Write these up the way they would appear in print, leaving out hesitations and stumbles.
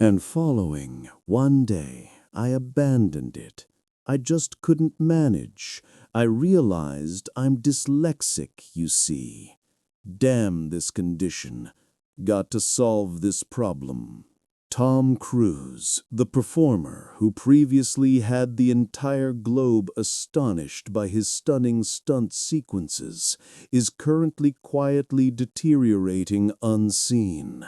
And following, one day, I abandoned it. I just couldn't manage. I realized I'm dyslexic, you see. Damn this condition. Got to solve this problem. Tom Cruise, the performer who previously had the entire globe astonished by his stunning stunt sequences, is currently quietly deteriorating unseen.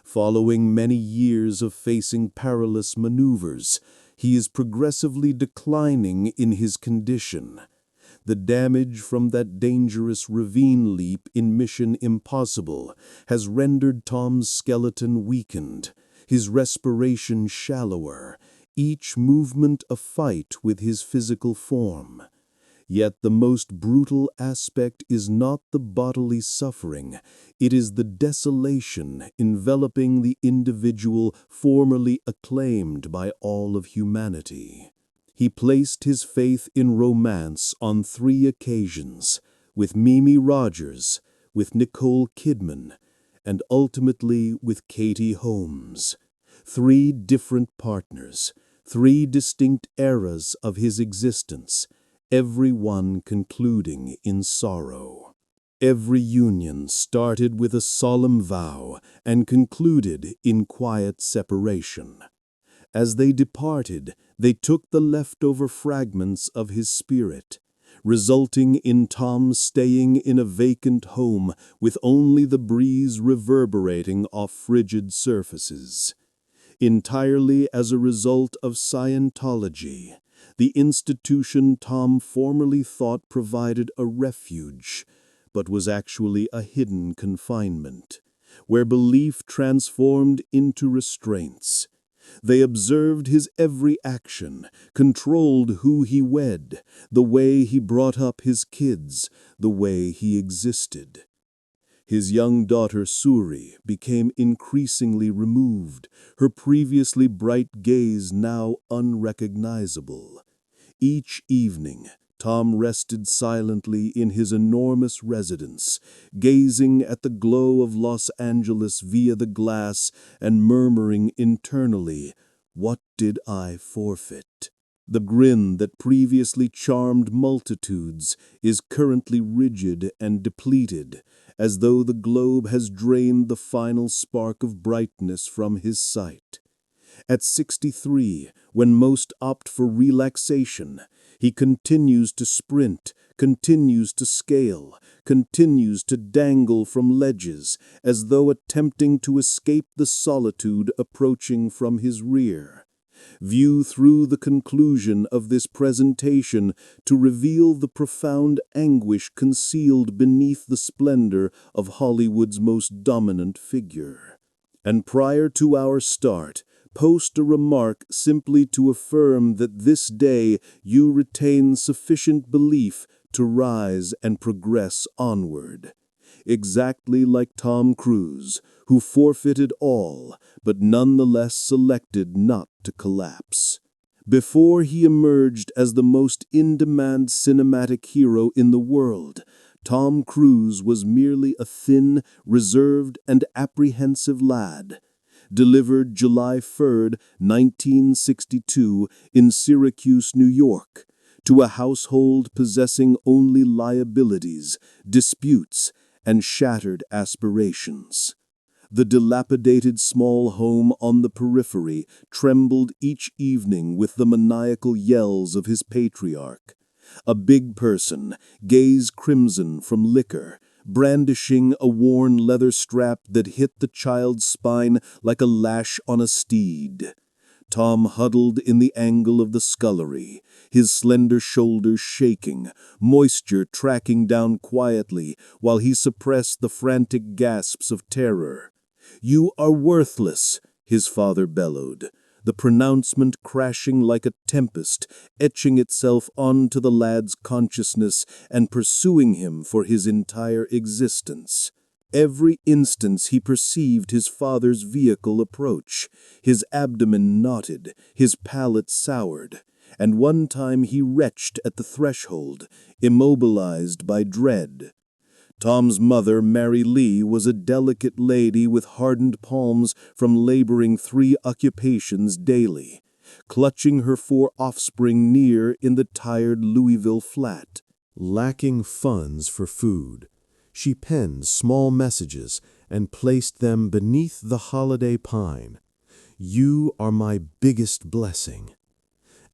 Following many years of facing perilous maneuvers, he is progressively declining in his condition. The damage from that dangerous ravine leap in Mission Impossible has rendered Tom's skeleton weakened, his respiration shallower, each movement a fight with his physical form. Yet the most brutal aspect is not the bodily suffering, it is the desolation enveloping the individual formerly acclaimed by all of humanity. He placed his faith in romance on 3 occasions, with Mimi Rogers, with Nicole Kidman, and ultimately with Katie Holmes. 3 different partners, 3 distinct eras of his existence, every one concluding in sorrow. Every union started with a solemn vow and concluded in quiet separation. As they departed, they took the leftover fragments of his spirit, resulting in Tom staying in a vacant home with only the breeze reverberating off frigid surfaces. Entirely as a result of Scientology, the institution Tom formerly thought provided a refuge, but was actually a hidden confinement, where belief transformed into restraints. They observed his every action, controlled who he wed, the way he brought up his kids, the way he existed. His young daughter Suri became increasingly removed, her previously bright gaze now unrecognizable. Each evening, Tom rested silently in his enormous residence, gazing at the glow of Los Angeles via the glass and murmuring internally, "What did I forfeit?" The grin that previously charmed multitudes is currently rigid and depleted, as though the globe has drained the final spark of brightness from his sight. At 63, when most opt for relaxation, he continues to sprint, continues to scale, continues to dangle from ledges, as though attempting to escape the solitude approaching from his rear. View through the conclusion of this presentation to reveal the profound anguish concealed beneath the splendor of Hollywood's most dominant figure. And prior to our start, post a remark simply to affirm that this day you retain sufficient belief to rise and progress onward. Exactly like Tom Cruise, who forfeited all, but nonetheless selected not to collapse. Before he emerged as the most in-demand cinematic hero in the world, Tom Cruise was merely a thin, reserved, and apprehensive lad. Delivered July 3, 1962, in Syracuse, New York, to a household possessing only liabilities, disputes, and shattered aspirations. The dilapidated small home on the periphery trembled each evening with the maniacal yells of his patriarch. A big person, gaze crimson from liquor, brandishing a worn leather strap that hit the child's spine like a lash on a steed. Tom huddled in the angle of the scullery, his slender shoulders shaking, moisture tracking down quietly while he suppressed the frantic gasps of terror. "You are worthless," his father bellowed, the pronouncement crashing like a tempest, etching itself onto the lad's consciousness and pursuing him for his entire existence. Every instant he perceived his father's vehicle approach, his abdomen knotted, his palate soured, and one time he retched at the threshold, immobilized by dread. Tom's mother, Mary Lee, was a delicate lady with hardened palms from laboring 3 occupations daily, clutching her 4 offspring near in the tired Louisville flat. Lacking funds for food, she penned small messages and placed them beneath the holiday pine. "You are my biggest blessing."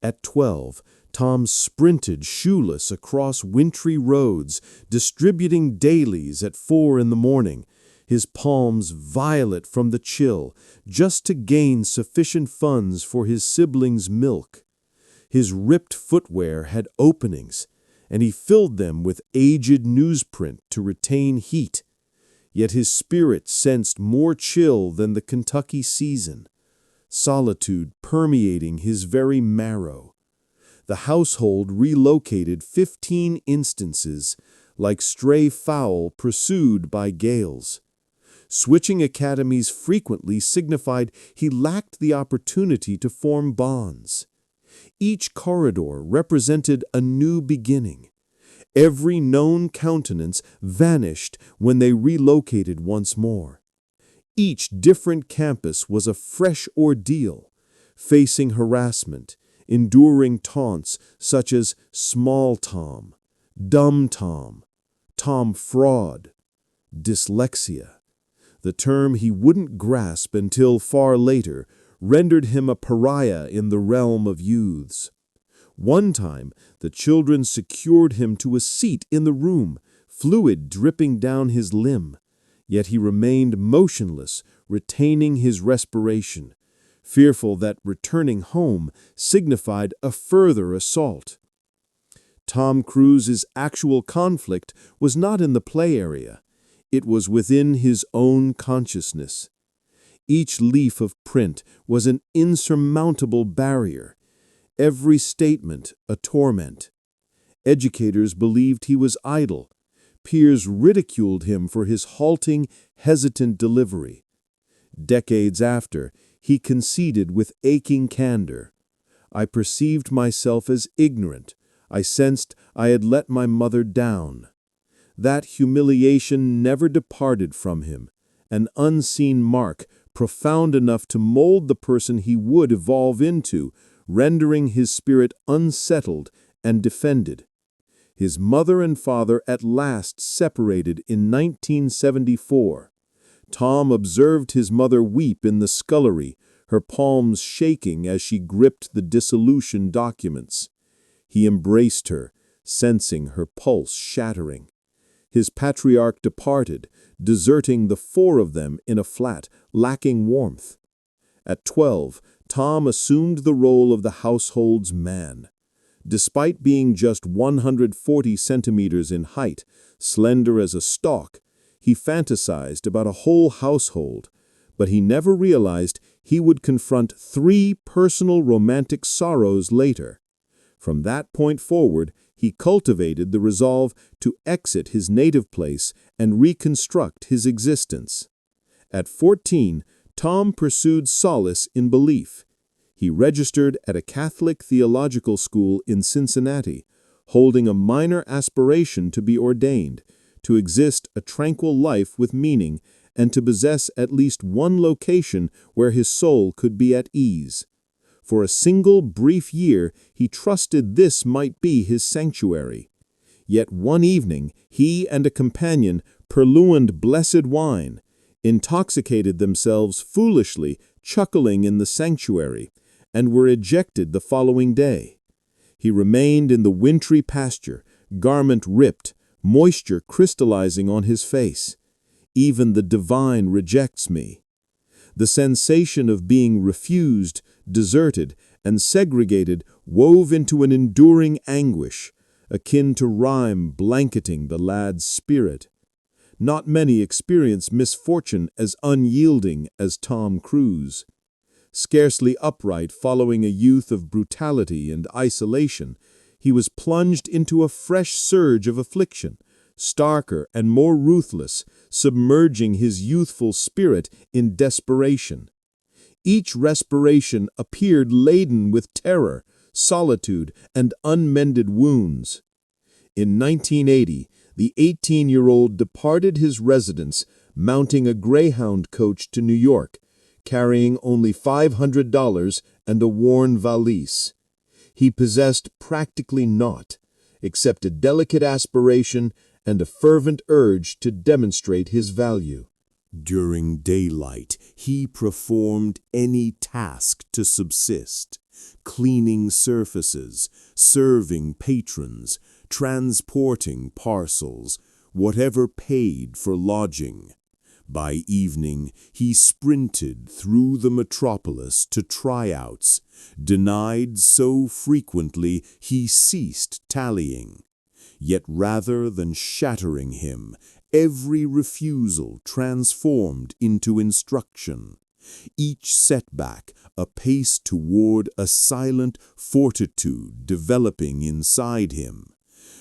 At 12, Tom sprinted shoeless across wintry roads, distributing dailies at 4 in the morning, his palms violet from the chill, just to gain sufficient funds for his siblings' milk. His ripped footwear had openings, and he filled them with aged newsprint to retain heat. Yet his spirit sensed more chill than the Kentucky season, solitude permeating his very marrow. The household relocated 15 instances, like stray fowl pursued by gales. Switching academies frequently signified he lacked the opportunity to form bonds. Each corridor represented a new beginning. Every known countenance vanished when they relocated once more. Each different campus was a fresh ordeal, facing harassment, enduring taunts such as small Tom, dumb Tom, Tom fraud, dyslexia. The term he wouldn't grasp until far later rendered him a pariah in the realm of youths. One time, the children secured him to a seat in the room, fluid dripping down his limb. Yet he remained motionless, retaining his respiration, fearful that returning home signified a further assault. Tom Cruise's actual conflict was not in the play area. It was within his own consciousness. Each leaf of print was an insurmountable barrier, every statement a torment. Educators believed he was idle. Peers ridiculed him for his halting, hesitant delivery. Decades after, he conceded with aching candor, "I perceived myself as ignorant. I sensed I had let my mother down." That humiliation never departed from him, an unseen mark profound enough to mold the person he would evolve into, rendering his spirit unsettled and defended. His mother and father at last separated in 1974. Tom observed his mother weep in the scullery, her palms shaking as she gripped the dissolution documents. He embraced her, sensing her pulse shattering. His patriarch departed, deserting the 4 of them in a flat lacking warmth. At 12, Tom assumed the role of the household's man. Despite being just 140 centimeters in height, slender as a stalk, he fantasized about a whole household, but he never realized he would confront 3 personal romantic sorrows later. From that point forward, he cultivated the resolve to exit his native place and reconstruct his existence. At 14, Tom pursued solace in belief. He registered at a Catholic theological school in Cincinnati, holding a minor aspiration to be ordained, to exist a tranquil life with meaning, and to possess at least one location where his soul could be at ease. For a single brief year, he trusted this might be his sanctuary. Yet one evening, he and a companion purloined blessed wine, intoxicated themselves foolishly, chuckling in the sanctuary, and were ejected the following day. He remained in the wintry pasture, garment ripped, moisture crystallizing on his face. Even the divine rejects me. The sensation of being refused, deserted, and segregated wove into an enduring anguish, akin to rime blanketing the lad's spirit. Not many experience misfortune as unyielding as Tom Cruise. Scarcely upright following a youth of brutality and isolation, he was plunged into a fresh surge of affliction, starker and more ruthless, submerging his youthful spirit in desperation. Each respiration appeared laden with terror, solitude, and unmended wounds. In 1980, the 18-year-old departed his residence, mounting a Greyhound coach to New York, carrying only $500 and a worn valise. He possessed practically naught, except a delicate aspiration and a fervent urge to demonstrate his value. During daylight, he performed any task to subsist, cleaning surfaces, serving patrons, transporting parcels, whatever paid for lodging. By evening, he sprinted through the metropolis to tryouts, denied so frequently he ceased tallying. Yet rather than shattering him, every refusal transformed into instruction. Each setback a pace toward a silent fortitude developing inside him.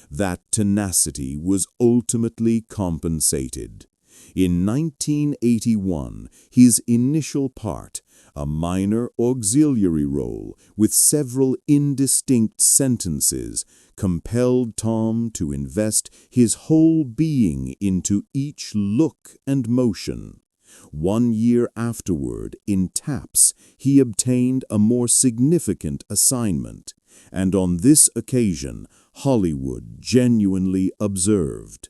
That tenacity was ultimately compensated. In 1981, his initial part, a minor auxiliary role with several indistinct sentences, compelled Tom to invest his whole being into each look and motion. 1 year afterward, in Taps, he obtained a more significant assignment, and on this occasion, Hollywood genuinely observed.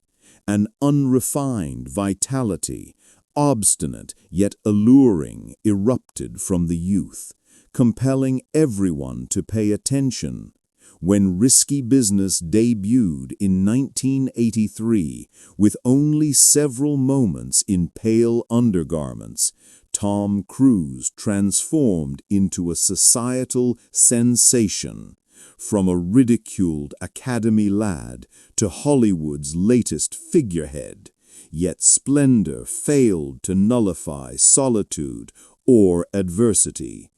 An unrefined vitality, obstinate yet alluring, erupted from the youth, compelling everyone to pay attention. When Risky Business debuted in 1983, with only several moments in pale undergarments, Tom Cruise transformed into a societal sensation. From a ridiculed Academy lad to Hollywood's latest figurehead, yet splendor failed to nullify solitude or adversity.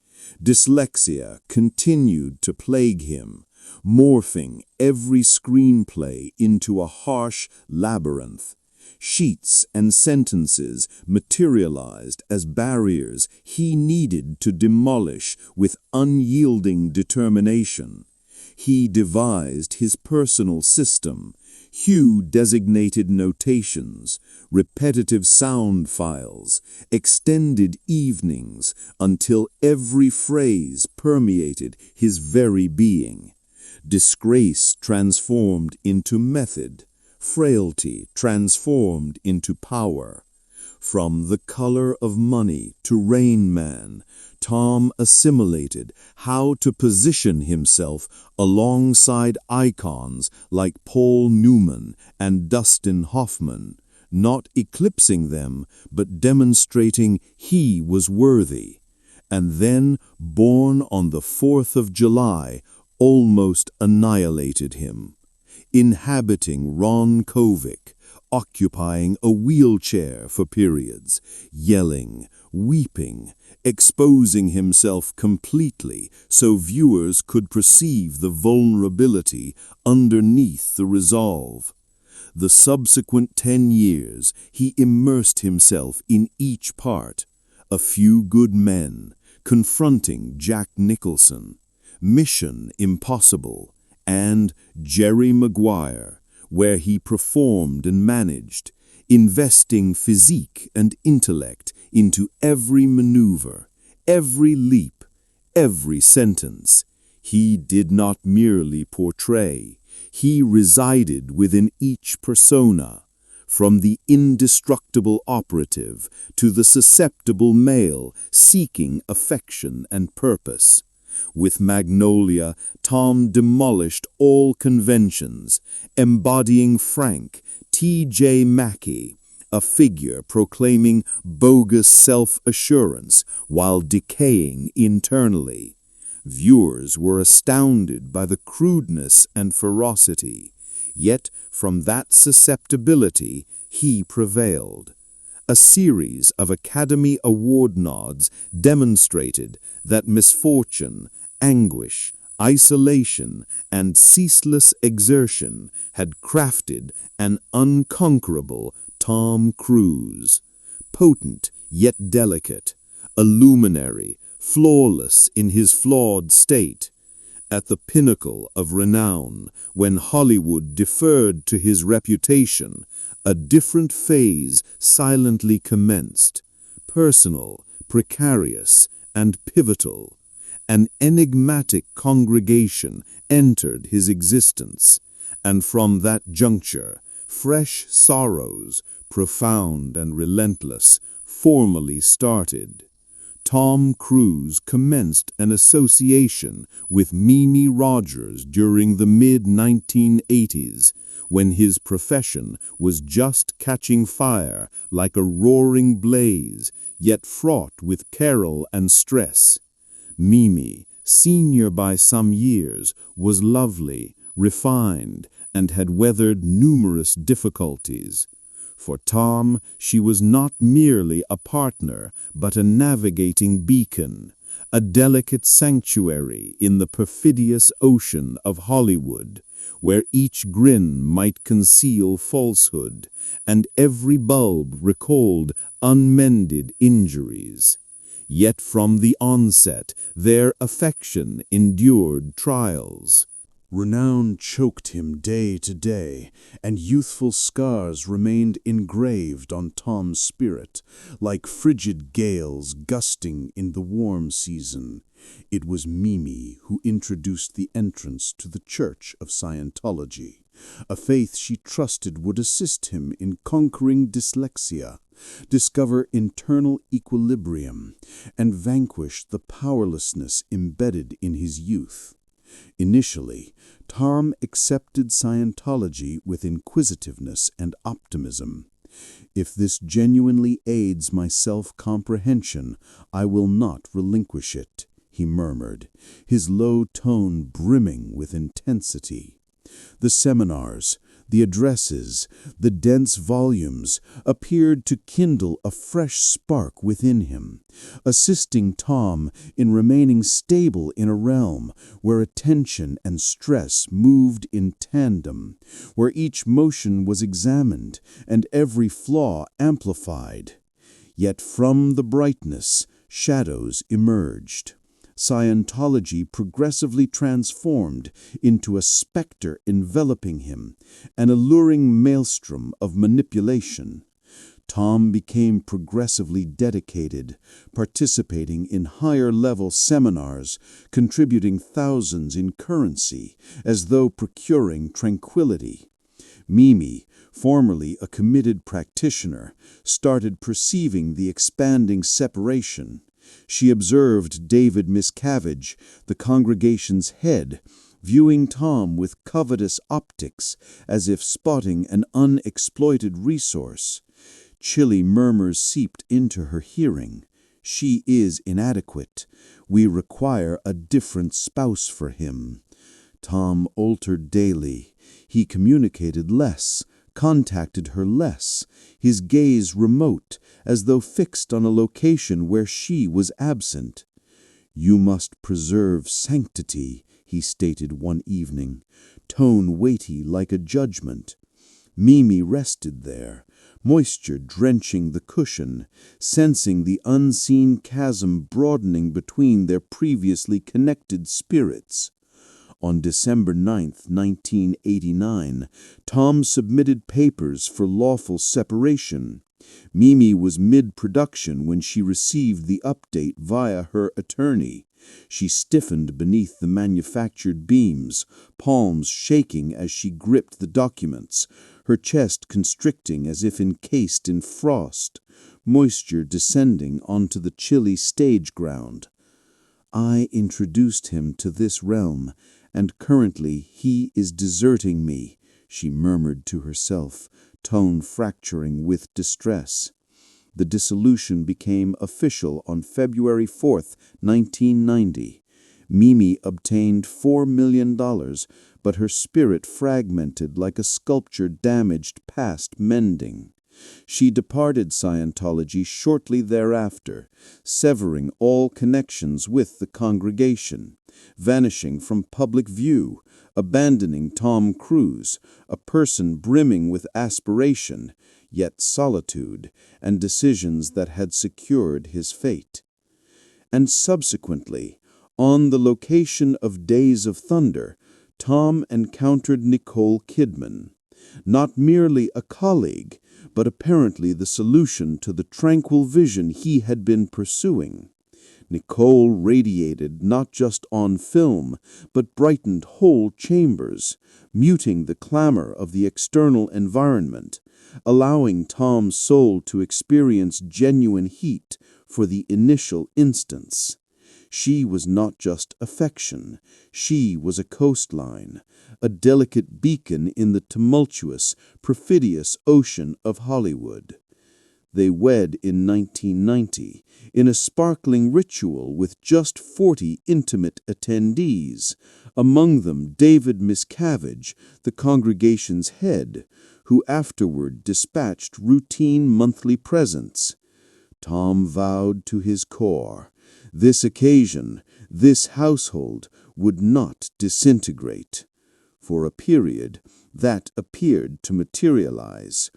Dyslexia continued to plague him, morphing every screenplay into a harsh labyrinth. Sheets and sentences materialized as barriers he needed to demolish with unyielding determination. He devised his personal system, hue-designated notations, repetitive sound files, extended evenings, until every phrase permeated his very being. Disgrace transformed into method, frailty transformed into power. From The Color of Money to Rain Man, Tom assimilated how to position himself alongside icons like Paul Newman and Dustin Hoffman, not eclipsing them, but demonstrating he was worthy. And then, Born on the 4th of July, almost annihilated him. Inhabiting Ron Kovic, occupying a wheelchair for periods, yelling, weeping, exposing himself completely so viewers could perceive the vulnerability underneath the resolve. The subsequent 10 years, he immersed himself in each part. A Few Good Men, confronting Jack Nicholson, Mission Impossible, and Jerry Maguire, where he performed and managed, investing physique and intellect into every maneuver, every leap, every sentence. He did not merely portray, he resided within each persona, from the indestructible operative to the susceptible male seeking affection and purpose. With Magnolia, Tom demolished all conventions, embodying Frank T.J. Mackey, a figure proclaiming bogus self-assurance while decaying internally. Viewers were astounded by the crudeness and ferocity, yet from that susceptibility he prevailed. A series of Academy Award nods demonstrated that misfortune, anguish, isolation, and ceaseless exertion had crafted an unconquerable Tom Cruise. Potent yet delicate, a luminary, flawless in his flawed state. At the pinnacle of renown, when Hollywood deferred to his reputation, a different phase silently commenced, personal, precarious, and pivotal. An enigmatic congregation entered his existence, and from that juncture, fresh sorrows, profound and relentless, formally started. Tom Cruise commenced an association with Mimi Rogers during the mid-1980s, when his profession was just catching fire like a roaring blaze, yet fraught with peril and stress. Mimi, senior by some years, was lovely, refined, and had weathered numerous difficulties. For Tom, she was not merely a partner, but a navigating beacon, a delicate sanctuary in the perfidious ocean of Hollywood, where each grin might conceal falsehood, and every bulb recalled unmended injuries. Yet from the onset, their affection endured trials. Renown choked him day to day, and youthful scars remained engraved on Tom's spirit, like frigid gales gusting in the warm season. It was Mimi who introduced the entrance to the Church of Scientology, a faith she trusted would assist him in conquering dyslexia, discover internal equilibrium, and vanquish the powerlessness embedded in his youth. Initially, Tom accepted Scientology with inquisitiveness and optimism. "If this genuinely aids my self-comprehension, I will not relinquish it," he murmured, his low tone brimming with intensity. The seminars, the addresses, the dense volumes appeared to kindle a fresh spark within him, assisting Tom in remaining stable in a realm where attention and stress moved in tandem, where each motion was examined and every flaw amplified. Yet from the brightness, shadows emerged. Scientology progressively transformed into a specter enveloping him, an alluring maelstrom of manipulation. Tom became progressively dedicated, participating in higher-level seminars, contributing thousands in currency, as though procuring tranquility. Mimi, formerly a committed practitioner, started perceiving the expanding separation. She observed David Miscavige, the congregation's head, viewing Tom with covetous optics, as if spotting an unexploited resource. Chilly murmurs seeped into her hearing. "She is inadequate. We require a different spouse for him." Tom altered daily. He communicated less, contacted her less, his gaze remote, as though fixed on a location where she was absent. "You must preserve sanctity," he stated one evening, tone weighty like a judgment. Mimi rested there, moisture drenching the cushion, sensing the unseen chasm broadening between their previously connected spirits. On December 9, 1989, Tom submitted papers for lawful separation. Mimi was mid-production when she received the update via her attorney. She stiffened beneath the manufactured beams, palms shaking as she gripped the documents, her chest constricting as if encased in frost, moisture descending onto the chilly stage ground. "I introduced him to this realm, and currently he is deserting me," she murmured to herself, tone fracturing with distress. The dissolution became official on February 4, 1990. Mimi obtained $4 million, but her spirit fragmented like a sculpture damaged past mending. She departed Scientology shortly thereafter, severing all connections with the congregation, vanishing from public view, abandoning Tom Cruise, a person brimming with aspiration, yet solitude, and decisions that had secured his fate. And subsequently, On the location of Days of Thunder, Tom encountered Nicole Kidman, not merely a colleague, but apparently the solution to the tranquil vision he had been pursuing. Nicole radiated not just on film, but brightened whole chambers, muting the clamor of the external environment, allowing Tom's soul to experience genuine heat for the initial instance. She was not just affection, she was a coastline, a delicate beacon in the tumultuous, perfidious ocean of Hollywood. They wed in 1990, in a sparkling ritual with just 40 intimate attendees, among them David Miscavige, the congregation's head, who afterward dispatched routine monthly presents. Tom vowed to his core, this occasion, this household, would not disintegrate. For a period, that appeared to materialize.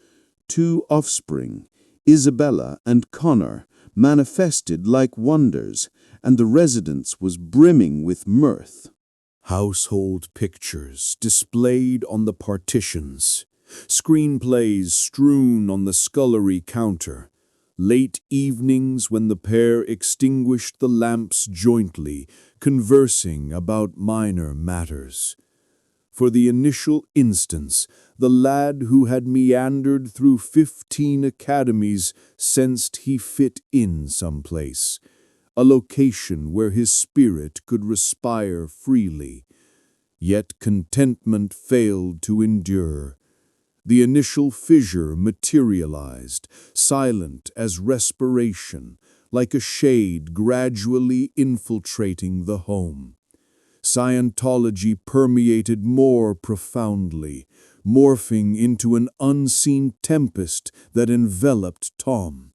2 offspring, Isabella and Connor, manifested like wonders, and the residence was brimming with mirth. Household pictures displayed on the partitions, screenplays strewn on the scullery counter, late evenings when the pair extinguished the lamps jointly, conversing about minor matters. For the initial instance, the lad who had meandered through 15 academies sensed he fit in someplace, a location where his spirit could respire freely. Yet contentment failed to endure. The initial fissure materialized, silent as respiration, like a shade gradually infiltrating the home. Scientology permeated more profoundly, morphing into an unseen tempest that enveloped Tom.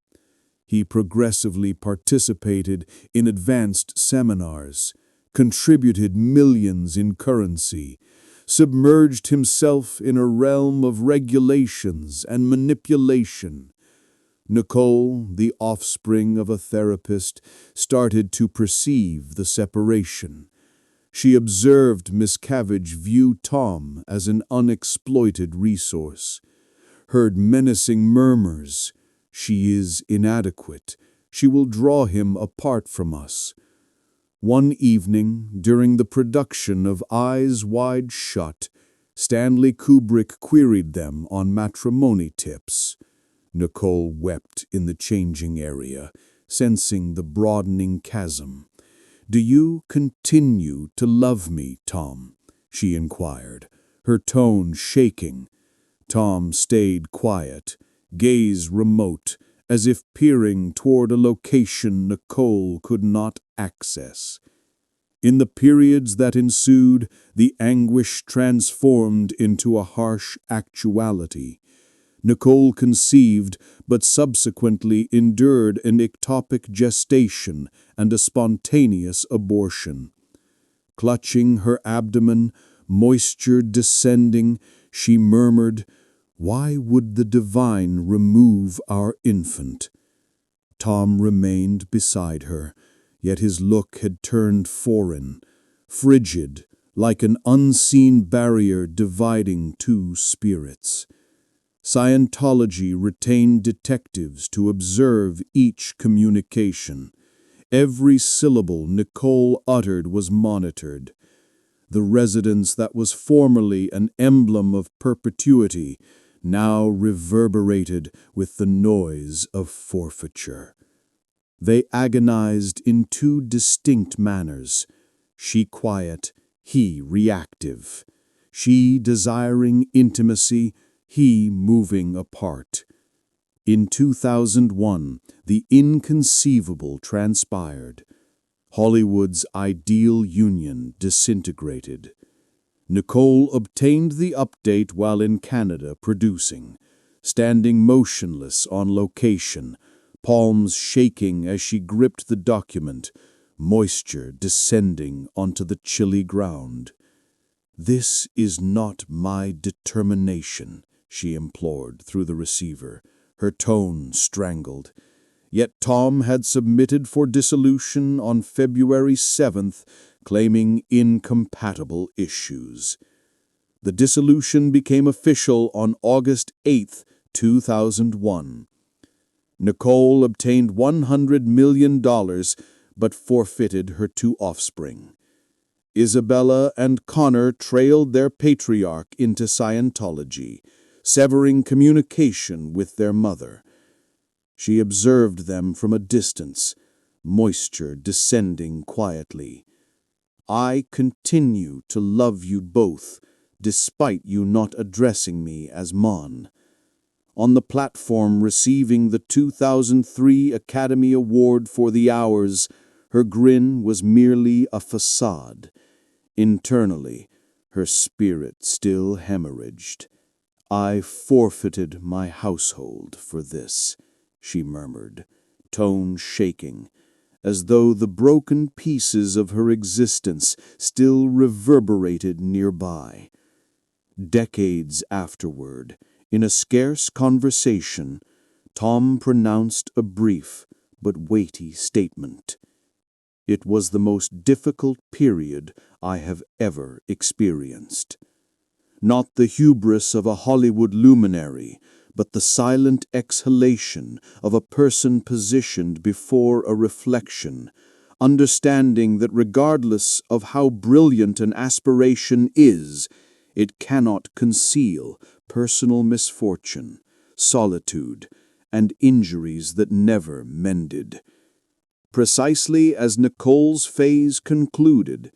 He progressively participated in advanced seminars, contributed millions in currency, submerged himself in a realm of regulations and manipulation. Nicole, the offspring of a therapist, started to perceive the separation. She observed Miscavige view Tom as an unexploited resource, heard menacing murmurs, "She is inadequate. She will draw him apart from us." One evening, during the production of Eyes Wide Shut, Stanley Kubrick queried them on matrimony tips. Nicole wept in the changing area, sensing the broadening chasm. "Do you continue to love me, Tom?" she inquired, her tone shaking. Tom stayed quiet, gaze remote, as if peering toward a location Nicole could not access. In the periods that ensued, the anguish transformed into a harsh actuality. Nicole conceived, but subsequently endured an ectopic gestation and a spontaneous abortion. Clutching her abdomen, moisture descending, she murmured, "Why would the divine remove our infant?" Tom remained beside her, yet his look had turned foreign, frigid, like an unseen barrier dividing 2 spirits. Scientology retained detectives to observe each communication. Every syllable Nicole uttered was monitored. The residence that was formerly an emblem of perpetuity now reverberated with the noise of forfeiture. They agonized in 2 distinct manners, she quiet, he reactive, she desiring intimacy, he moving apart. In 2001, the inconceivable transpired. Hollywood's ideal union disintegrated. Nicole obtained the update while in Canada producing, standing motionless on location, palms shaking as she gripped the document, moisture descending onto the chilly ground. "This is not my determination," she implored through the receiver, her tone strangled. Yet Tom had submitted for dissolution on February 7th, claiming incompatible issues. The dissolution became official on August 8th, 2001. Nicole obtained $100 million but forfeited her 2 offspring. Isabella and Connor trailed their patriarch into Scientology, severing communication with their mother. She observed them from a distance, moisture descending quietly. "I continue to love you both, despite you not addressing me as Mon." On the platform receiving the 2003 Academy Award for the Hours, her grin was merely a facade. Internally, her spirit still hemorrhaged. "I forfeited my household for this," she murmured, tone shaking, as though the broken pieces of her existence still reverberated nearby. Decades afterward, in a scarce conversation, Tom pronounced a brief but weighty statement. "It was the most difficult period I have ever experienced." Not the hubris of a Hollywood luminary, but the silent exhalation of a person positioned before a reflection, understanding that regardless of how brilliant an aspiration is, it cannot conceal personal misfortune, solitude, and injuries that never mended. Precisely as Nicole's phase concluded,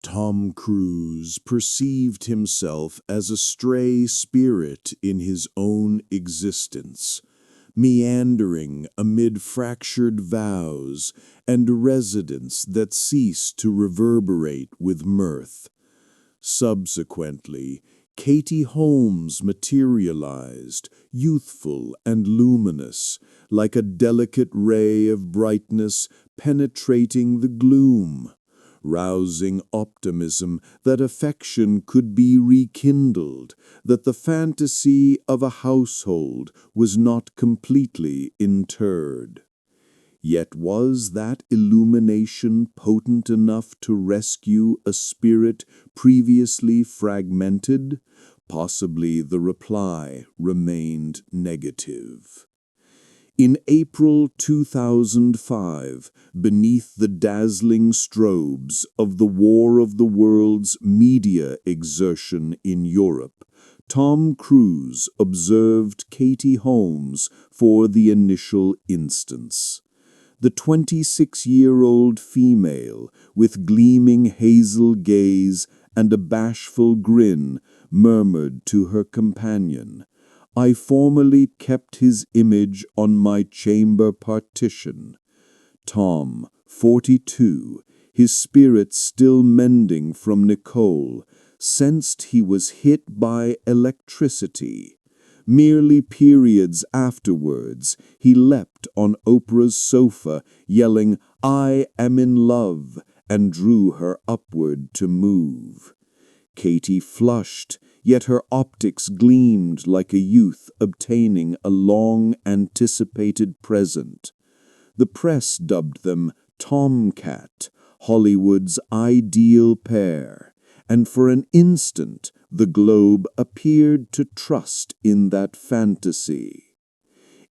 Tom Cruise perceived himself as a stray spirit in his own existence, meandering amid fractured vows and residents that ceased to reverberate with mirth. Subsequently, Katie Holmes materialized, youthful and luminous, like a delicate ray of brightness penetrating the gloom, rousing optimism that affection could be rekindled, that the fantasy of a household was not completely interred. Yet was that illumination potent enough to rescue a spirit previously fragmented? Possibly the reply remained negative. In April 2005, beneath the dazzling strobes of the War of the Worlds media exertion in Europe, Tom Cruise observed Katie Holmes for the initial instance. The 26-year-old female, with gleaming hazel gaze and a bashful grin, murmured to her companion, "I formerly kept his image on my chamber partition." Tom, 42, his spirit still mending from Nicole, sensed he was hit by electricity. Merely periods afterwards, he leapt on Oprah's sofa, yelling, "I am in love," and drew her upward to move. Katie flushed, yet her optics gleamed like a youth obtaining a long-anticipated present. The press dubbed them Tomcat, Hollywood's ideal pair, and for an instant the globe appeared to trust in that fantasy.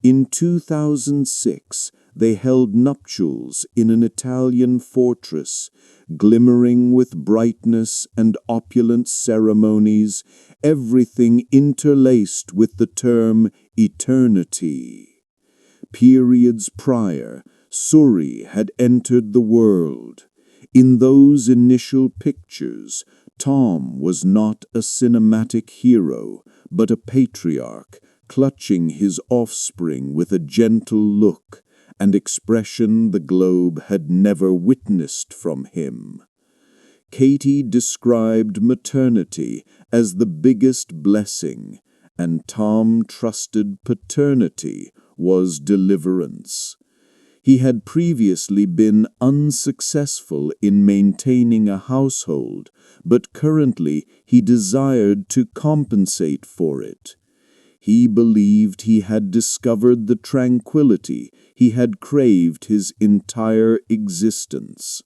In 2006, they held nuptials in an Italian fortress, glimmering with brightness and opulent ceremonies, everything interlaced with the term eternity. Periods prior, Suri had entered the world. In those initial pictures, Tom was not a cinematic hero, but a patriarch, clutching his offspring with a gentle look and expression the globe had never witnessed from him. Katie described maternity as the biggest blessing, and Tom trusted paternity was deliverance. He had previously been unsuccessful in maintaining a household, but currently he desired to compensate for it. He believed he had discovered the tranquility he had craved his entire existence.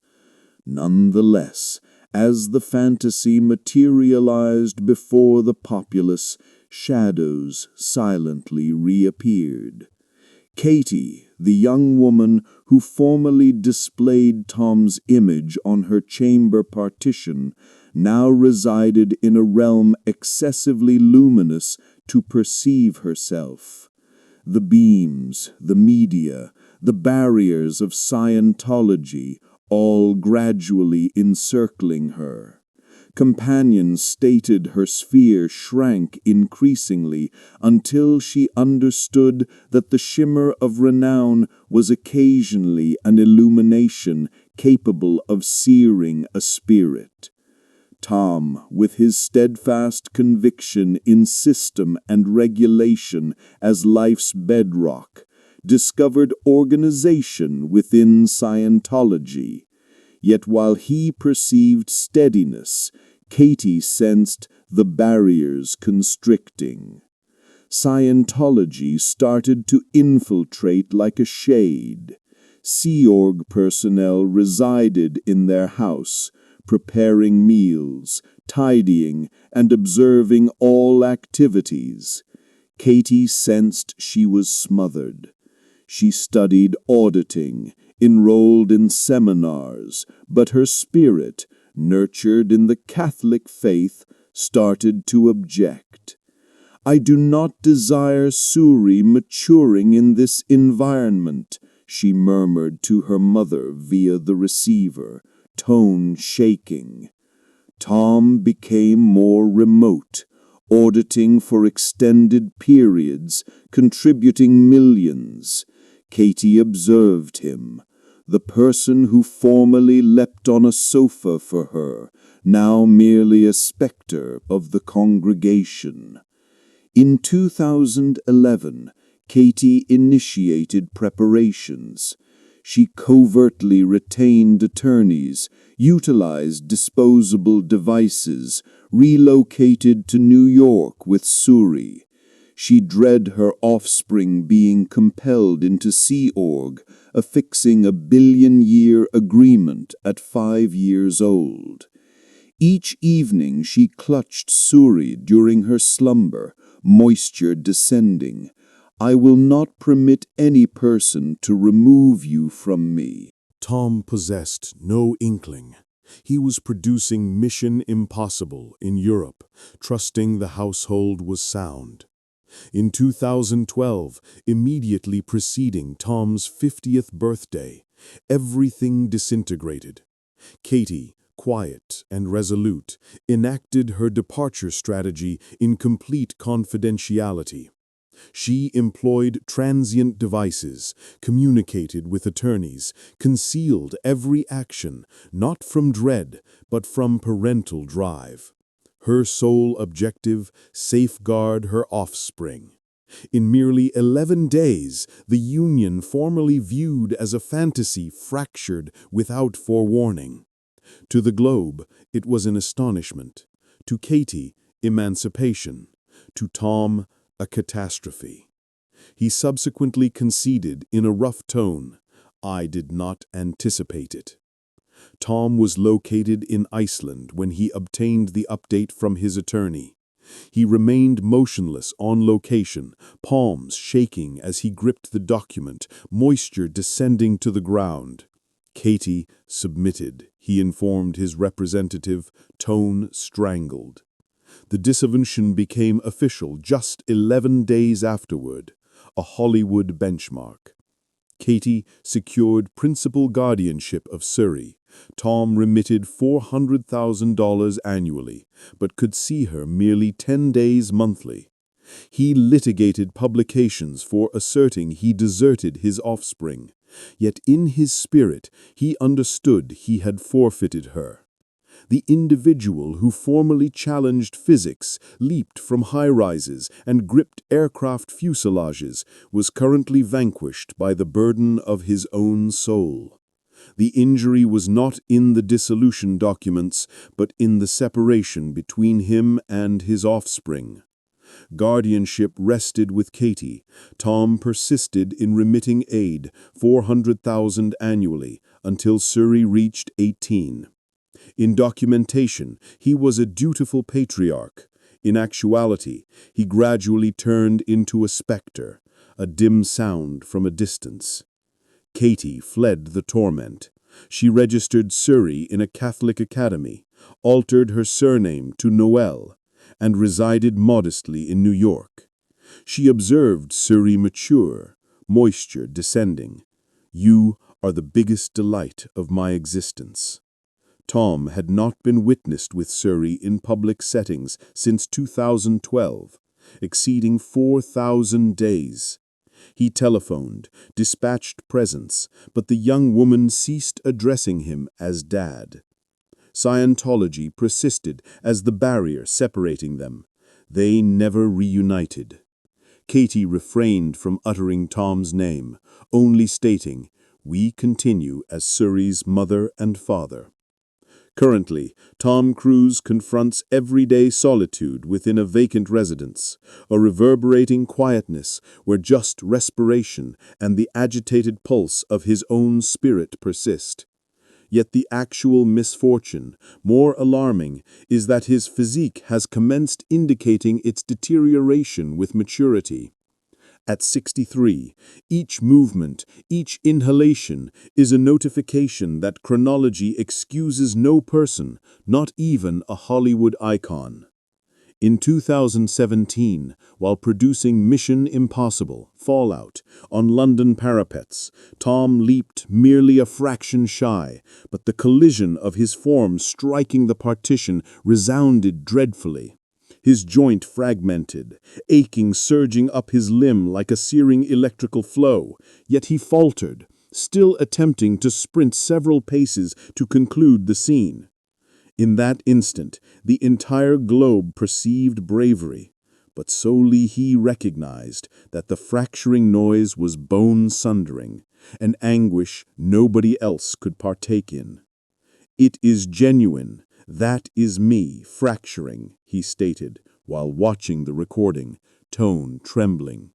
Nonetheless, as the fantasy materialized before the populace, shadows silently reappeared. Katie, the young woman who formerly displayed Tom's image on her chamber partition, now resided in a realm excessively luminous to perceive herself. The beams, the media, the barriers of Scientology, all gradually encircling her. Companions stated her sphere shrank increasingly until she understood that the shimmer of renown was occasionally an illumination capable of searing a spirit. Tom, with his steadfast conviction in system and regulation as life's bedrock, discovered organization within Scientology. Yet while he perceived steadiness, Katie sensed the barriers constricting. Scientology started to infiltrate like a shade. Sea Org personnel resided in their house, preparing meals, tidying, and observing all activities. Katie sensed she was smothered. She studied auditing, enrolled in seminars, but her spirit, nurtured in the Catholic faith, started to object. "I do not desire Suri maturing in this environment," she murmured to her mother via the receiver, tone shaking. Tom became more remote, auditing for extended periods, contributing millions. Katie observed him. The person who formerly leapt on a sofa for her, now merely a specter of the congregation. In 2011, Katie initiated preparations. She covertly retained attorneys, utilized disposable devices, relocated to New York with Suri. She dread her offspring being compelled into Sea Org, affixing a billion-year agreement at 5 years old. Each evening she clutched Suri during her slumber, moisture descending. "I will not permit any person to remove you from me." Tom possessed no inkling. He was producing Mission Impossible in Europe, trusting the household was sound. In 2012, immediately preceding Tom's 50th birthday, everything disintegrated. Katie, quiet and resolute, enacted her departure strategy in complete confidentiality. She employed transient devices, communicated with attorneys, concealed every action, not from dread, but from parental drive. Her sole objective, safeguard her offspring. In merely 11 days, the union formerly viewed as a fantasy fractured without forewarning. To the globe, it was an astonishment. To Katie, emancipation. To Tom, a catastrophe. He subsequently conceded in a rough tone, "I did not anticipate it." Tom was located in Iceland when he obtained the update from his attorney. He remained motionless on location, palms shaking as he gripped the document, moisture descending to the ground. Katie submitted, he informed his representative, tone strangled. The dissolution became official just 11 days afterward, a Hollywood benchmark. Katie secured principal guardianship of Suri. Tom remitted $400,000 annually, but could see her merely 10 days monthly. He litigated publications for asserting he deserted his offspring, yet in his spirit he understood he had forfeited her. The individual who formerly challenged physics, leaped from high-rises, and gripped aircraft fuselages was currently vanquished by the burden of his own soul. The injury was not in the dissolution documents, but in the separation between him and his offspring. Guardianship rested with Katie. Tom persisted in remitting aid, 400,000 annually, until Surrey reached 18. In documentation, he was a dutiful patriarch. In actuality, he gradually turned into a specter, a dim sound from a distance. Katie fled the torment. She registered Surrey in a Catholic academy, altered her surname to Noel, and resided modestly in New York. She observed Surrey mature, moisture descending. "You are the biggest delight of my existence." Tom had not been witnessed with Surrey in public settings since 2012, exceeding 4,000 days. He telephoned, dispatched presents, but the young woman ceased addressing him as Dad. Scientology persisted as the barrier separating them. They never reunited. Katie refrained from uttering Tom's name, only stating, "We continue as Surrey's mother and father." Currently, Tom Cruise confronts everyday solitude within a vacant residence, a reverberating quietness where just respiration and the agitated pulse of his own spirit persist. Yet the actual misfortune, more alarming, is that his physique has commenced indicating its deterioration with maturity. At 63, each movement, each inhalation is a notification that chronology excuses no person, not even a Hollywood icon. In 2017, while producing Mission Impossible, Fallout, on London parapets, Tom leaped merely a fraction shy, but the collision of his form striking the partition resounded dreadfully. His joint fragmented, aching surging up his limb like a searing electrical flow, yet he faltered, still attempting to sprint several paces to conclude the scene. In that instant, the entire globe perceived bravery, but solely he recognized that the fracturing noise was bone-sundering, an anguish nobody else could partake in. "It is genuine. That is me fracturing," he stated, while watching the recording, tone trembling.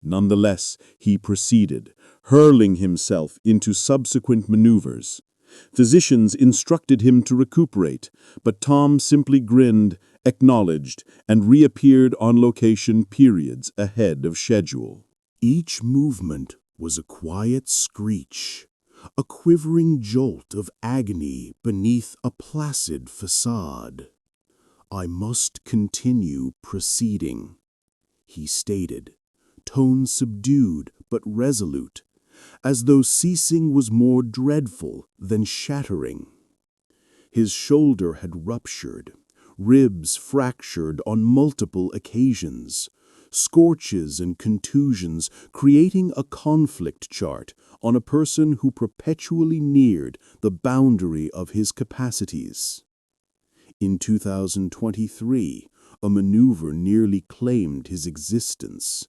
Nonetheless, he proceeded, hurling himself into subsequent maneuvers. Physicians instructed him to recuperate, but Tom simply grinned, acknowledged, and reappeared on location periods ahead of schedule. Each movement was a quiet screech, a quivering jolt of agony beneath a placid facade. "I must continue proceeding," he stated, tone subdued but resolute, as though ceasing was more dreadful than shattering. His shoulder had ruptured, ribs fractured on multiple occasions, scorches and contusions creating a conflict chart on a person who perpetually neared the boundary of his capacities. In 2023, a maneuver nearly claimed his existence.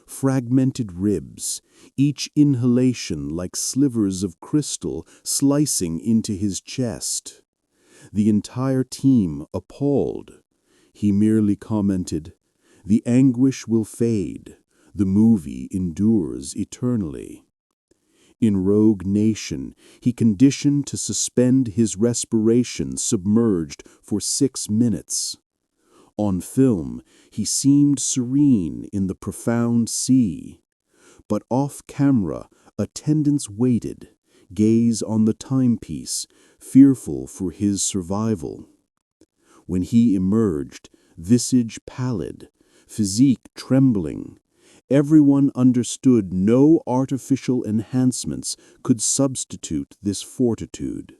Fragmented ribs, each inhalation like slivers of crystal slicing into his chest. The entire team appalled. He merely commented, "The anguish will fade. The movie endures eternally." In Rogue Nation, he conditioned to suspend his respiration submerged for 6 minutes. On film, he seemed serene in the profound sea. But off-camera, attendants waited, gaze on the timepiece, fearful for his survival. When he emerged, visage pallid, physique trembling, everyone understood no artificial enhancements could substitute this fortitude.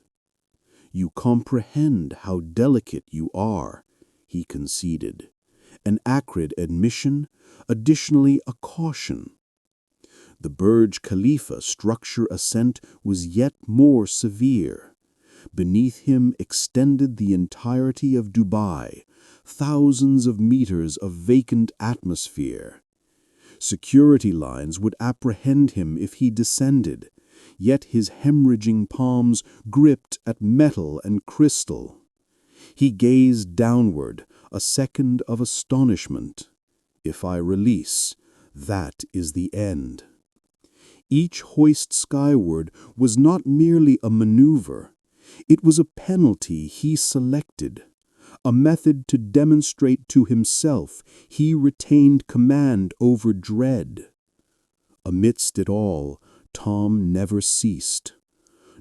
"You comprehend how delicate you are," he conceded, an acrid admission, additionally a caution. The Burj Khalifa structure ascent was yet more severe. Beneath him extended the entirety of Dubai, thousands of meters of vacant atmosphere. Security lines would apprehend him if he descended, yet his hemorrhaging palms gripped at metal and crystal. He gazed downward, a second of astonishment. If I release, that is the end. Each hoist skyward was not merely a maneuver. It was a penalty he selected, a method to demonstrate to himself he retained command over dread. Amidst it all, Tom never ceased,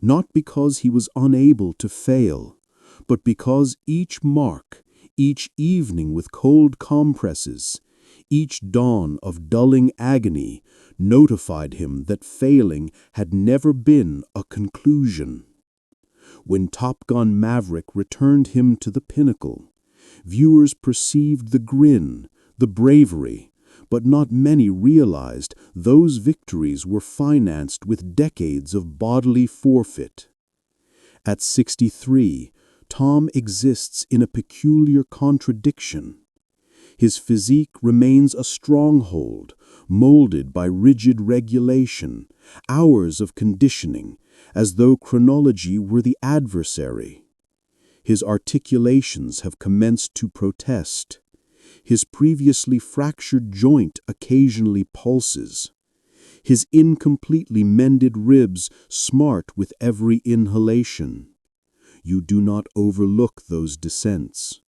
not because he was unable to fail, but because each mark, each evening with cold compresses, each dawn of dulling agony notified him that failing had never been a conclusion. When Top Gun Maverick returned him to the pinnacle, viewers perceived the grin, the bravery, but not many realized those victories were financed with decades of bodily forfeit. At 63, Tom exists in a peculiar contradiction. His physique remains a stronghold, molded by rigid regulation, hours of conditioning, as though chronology were the adversary. His articulations have commenced to protest. His previously fractured joint occasionally pulses. His incompletely mended ribs smart with every inhalation. You do not overlook those descents.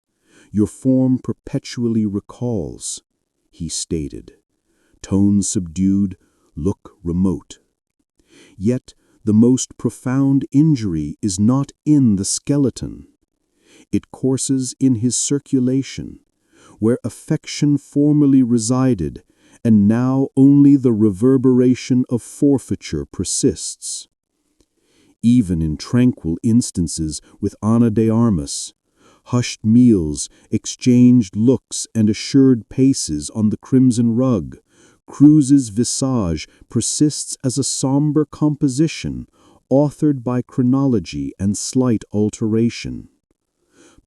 Your form perpetually recalls, he stated. Tone subdued, look remote. Yet the most profound injury is not in the skeleton. It courses in his circulation, where affection formerly resided, and now only the reverberation of forfeiture persists. Even in tranquil instances with Ana de Armas, hushed meals, exchanged looks, and assured paces on the crimson rug, Cruz's visage persists as a somber composition, authored by chronology and slight alteration.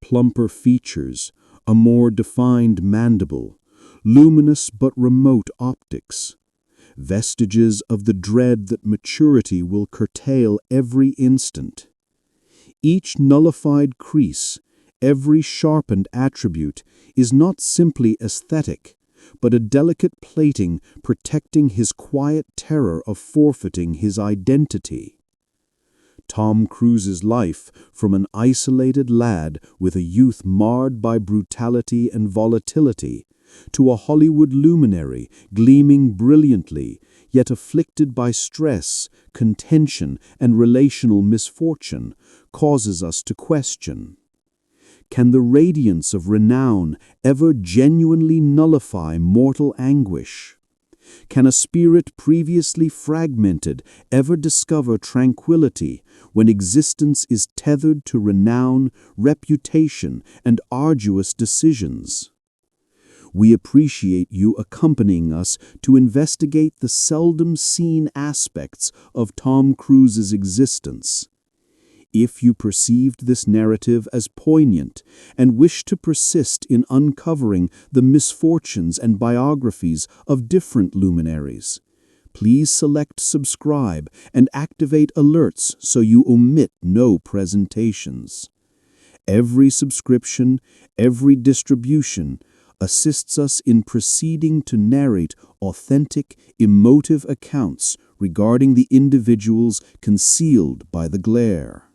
Plumper features, a more defined mandible, luminous but remote optics, vestiges of the dread that maturity will curtail every instant. Each nullified crease, every sharpened attribute, is not simply aesthetic, but a delicate plating protecting his quiet terror of forfeiting his identity. Tom Cruise's life, from an isolated lad with a youth marred by brutality and volatility, to a Hollywood luminary gleaming brilliantly, yet afflicted by stress, contention, and relational misfortune, causes us to question. Can the radiance of renown ever genuinely nullify mortal anguish? Can a spirit previously fragmented ever discover tranquility when existence is tethered to renown, reputation, and arduous decisions? We appreciate you accompanying us to investigate the seldom seen aspects of Tom Cruise's existence. If you perceived this narrative as poignant and wish to persist in uncovering the misfortunes and biographies of different luminaries, please select subscribe and activate alerts so you omit no presentations. Every subscription, every distribution assists us in proceeding to narrate authentic, emotive accounts regarding the individuals concealed by the glare.